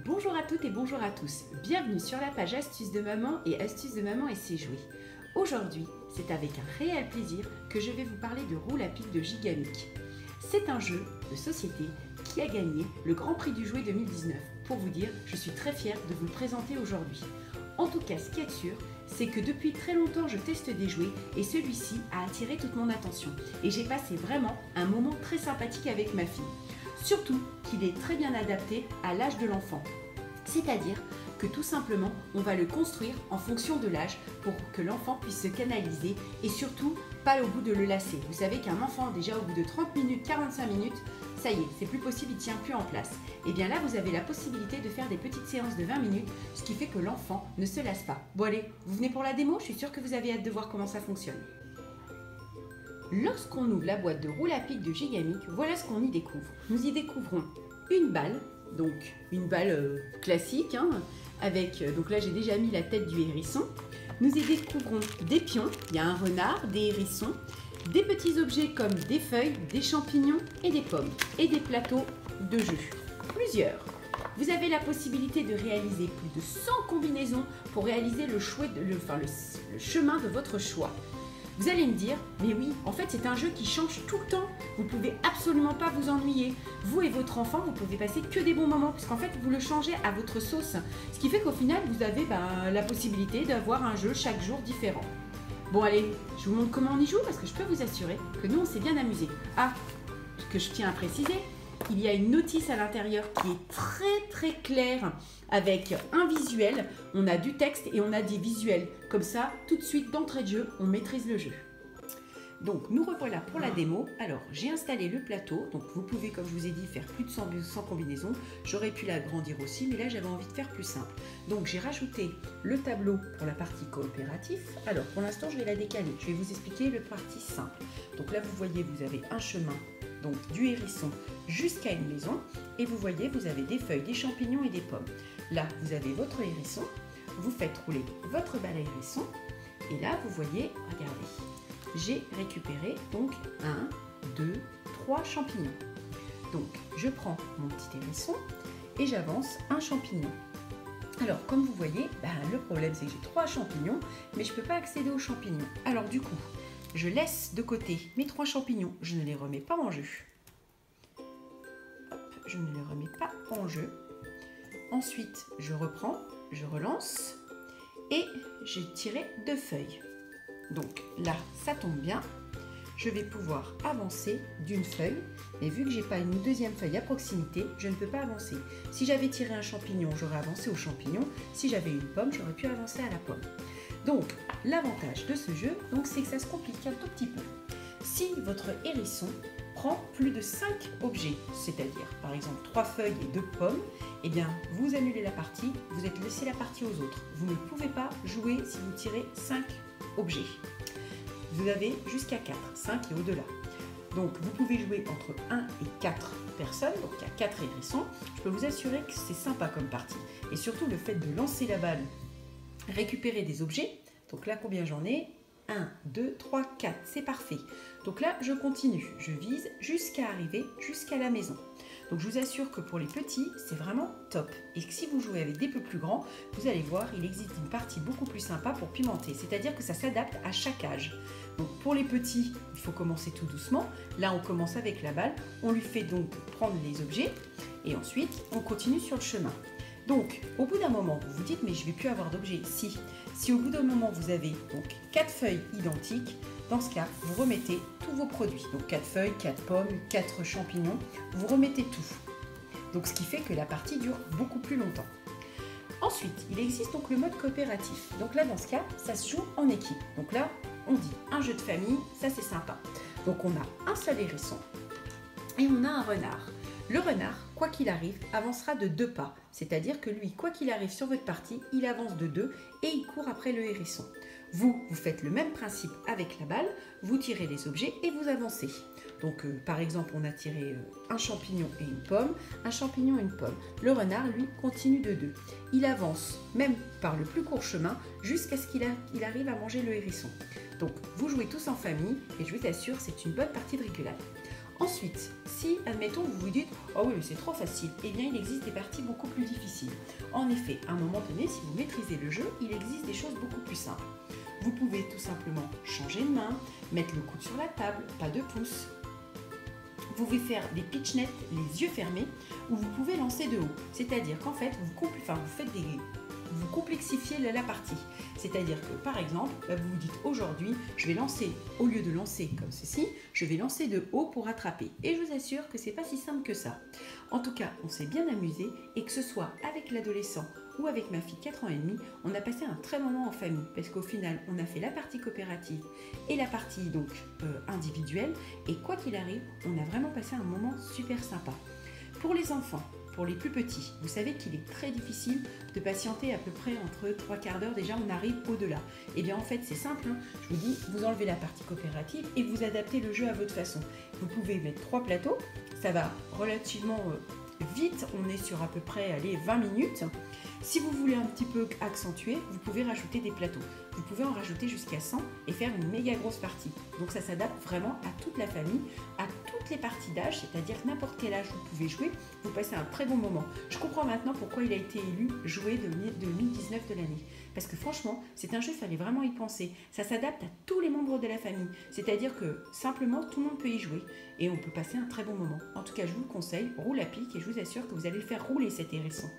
Bonjour à toutes et bonjour à tous, bienvenue sur la page Astuces de maman et Astuces de maman et ses jouets. Aujourd'hui, c'est avec un réel plaisir que je vais vous parler de Roule à pic de Gigamic. C'est un jeu de société qui a gagné le Grand Prix du jouet 2019. Pour vous dire, je suis très fière de vous le présenter aujourd'hui. En tout cas, ce qui est sûr, c'est que depuis très longtemps je teste des jouets et celui-ci a attiré toute mon attention. Et j'ai passé vraiment un moment très sympathique avec ma fille. Surtout qu'il est très bien adapté à l'âge de l'enfant. C'est-à-dire que tout simplement, on va le construire en fonction de l'âge pour que l'enfant puisse se canaliser et surtout pas au bout de le lasser. Vous savez qu'un enfant, déjà au bout de 30 minutes, 45 minutes, ça y est, c'est plus possible, il ne tient plus en place. Et bien là, vous avez la possibilité de faire des petites séances de 20 minutes, ce qui fait que l'enfant ne se lasse pas. Bon allez, vous venez pour la démo, je suis sûre que vous avez hâte de voir comment ça fonctionne. Lorsqu'on ouvre la boîte de Roule à pic de Gigamic, voilà ce qu'on y découvre. Nous y découvrons une balle, donc une balle classique, avec, donc là j'ai déjà mis la tête du hérisson. Nous y découvrons des pions, il y a un renard, des hérissons, des petits objets comme des feuilles, des champignons et des pommes, et des plateaux de jeu, plusieurs. Vous avez la possibilité de réaliser plus de 100 combinaisons pour réaliser le chemin de votre choix. Vous allez me dire, mais oui, en fait c'est un jeu qui change tout le temps. Vous ne pouvez absolument pas vous ennuyer. Vous et votre enfant, vous pouvez passer que des bons moments, puisqu'en fait vous le changez à votre sauce. Ce qui fait qu'au final, vous avez la possibilité d'avoir un jeu chaque jour différent. Bon allez, je vous montre comment on y joue, parce que je peux vous assurer que nous on s'est bien amusé. Ah, ce que je tiens à préciser, il y a une notice à l'intérieur qui est très claire avec un visuel. On a du texte et on a des visuels. Comme ça, tout de suite, d'entrée de jeu, on maîtrise le jeu. Donc, nous revoilà pour la démo. Alors, j'ai installé le plateau. Donc, vous pouvez, comme je vous ai dit, faire plus de 100 combinaisons. J'aurais pu l'agrandir aussi, mais là, j'avais envie de faire plus simple. Donc, j'ai rajouté le tableau pour la partie coopérative. Alors, pour l'instant, je vais la décaler. Je vais vous expliquer le partie simple. Donc là, vous voyez, vous avez un chemin, donc du hérisson jusqu'à une maison. Et vous voyez, vous avez des feuilles, des champignons et des pommes. Là, vous avez votre hérisson. Vous faites rouler votre balle à hérisson. Et là, vous voyez, regardez, j'ai récupéré donc 1, 2, 3 champignons. Donc, je prends mon petit hérisson et j'avance un champignon. Alors, comme vous voyez, le problème c'est que j'ai 3 champignons, mais je ne peux pas accéder aux champignons. Alors du coup, je laisse de côté mes 3 champignons, je ne les remets pas en jeu. Hop, je ne les remets pas en jeu. Ensuite, je reprends, je relance et j'ai tiré 2 feuilles. Donc là, ça tombe bien. Je vais pouvoir avancer d'une feuille, mais vu que j'ai pas une deuxième feuille à proximité, je ne peux pas avancer. Si j'avais tiré un champignon, j'aurais avancé au champignon. Si j'avais une pomme, j'aurais pu avancer à la pomme. Donc, l'avantage de ce jeu, c'est que ça se complique un tout petit peu. Si votre hérisson prend plus de 5 objets, c'est-à-dire par exemple 3 feuilles et 2 pommes, eh bien vous annulez la partie, vous êtes laissé la partie aux autres. Vous ne pouvez pas jouer si vous tirez 5 objets. Vous avez jusqu'à 4, 5 et au-delà. Donc vous pouvez jouer entre 1 et 4 personnes, donc il y a 4 hérissons. Je peux vous assurer que c'est sympa comme partie. Et surtout le fait de lancer la balle, récupérer des objets. Donc là combien j'en ai ? 1, 2, 3, 4, c'est parfait. Donc là, je continue, je vise jusqu'à arriver jusqu'à la maison. Donc je vous assure que pour les petits, c'est vraiment top. Et que si vous jouez avec des peu plus grands, vous allez voir, il existe une partie beaucoup plus sympa pour pimenter. C'est-à-dire que ça s'adapte à chaque âge. Donc pour les petits, il faut commencer tout doucement. Là, on commence avec la balle. On lui fait donc prendre les objets. Et ensuite, on continue sur le chemin. Donc, au bout d'un moment, vous vous dites, mais je ne vais plus avoir d'objets. Si au bout d'un moment, vous avez donc 4 feuilles identiques, dans ce cas, vous remettez tous vos produits. Donc 4 feuilles, 4 pommes, 4 champignons, vous remettez tout. Donc ce qui fait que la partie dure beaucoup plus longtemps. Ensuite, il existe donc le mode coopératif. Donc là, dans ce cas, ça se joue en équipe. Donc là, on dit un jeu de famille, ça c'est sympa. Donc on a un seul hérisson et on a un renard. Le renard, quoi qu'il arrive, avancera de 2 pas. C'est-à-dire que lui, quoi qu'il arrive sur votre partie, il avance de 2 et il court après le hérisson. Vous faites le même principe avec la balle, vous tirez les objets et vous avancez. Donc par exemple, on a tiré un champignon et une pomme, un champignon et une pomme. Le renard, lui, continue de 2. Il avance, même par le plus court chemin, jusqu'à ce qu'il arrive à manger le hérisson. Donc vous jouez tous en famille et je vous assure, c'est une bonne partie de rigolade. Ensuite, si, admettons, vous vous dites « Oh oui, mais c'est trop facile », eh bien, il existe des parties beaucoup plus difficiles. En effet, à un moment donné, si vous maîtrisez le jeu, il existe des choses beaucoup plus simples. Vous pouvez tout simplement changer de main, mettre le coude sur la table, pas de pouce. Vous pouvez faire des pitch nets, les yeux fermés, ou vous pouvez lancer de haut. C'est-à-dire qu'en fait, vous complexifiez la partie. C'est-à-dire que, par exemple, vous vous dites aujourd'hui, je vais lancer, au lieu de lancer comme ceci, je vais lancer de haut pour attraper. Et je vous assure que c'est pas si simple que ça. En tout cas, on s'est bien amusé, et que ce soit avec l'adolescent ou avec ma fille 4 ans et demi, on a passé un très bon moment en famille, parce qu'au final, on a fait la partie coopérative et la partie donc individuelle, et quoi qu'il arrive, on a vraiment passé un moment super sympa. Pour les enfants, pour les plus petits, vous savez qu'il est très difficile de patienter à peu près entre 3/4 d'heure, déjà on arrive au-delà. Et bien en fait c'est simple, hein. Je vous dis, vous enlevez la partie coopérative et vous adaptez le jeu à votre façon. Vous pouvez mettre 3 plateaux, ça va relativement vite, on est sur à peu près 20 minutes. Si vous voulez un petit peu accentuer, vous pouvez rajouter des plateaux. Vous pouvez en rajouter jusqu'à 100 et faire une méga grosse partie. Donc ça s'adapte vraiment à toute la famille, à toutes les parties d'âge, c'est-à-dire n'importe quel âge vous pouvez jouer, vous passez un très bon moment. Je comprends maintenant pourquoi il a été élu jouet de 2019 de l'année. Parce que franchement, c'est un jeu, il fallait vraiment y penser. Ça s'adapte à tous les membres de la famille. C'est-à-dire que simplement, tout le monde peut y jouer et on peut passer un très bon moment. En tout cas, je vous le conseille, roule à pic et je vous assure que vous allez le faire rouler cet hérisson.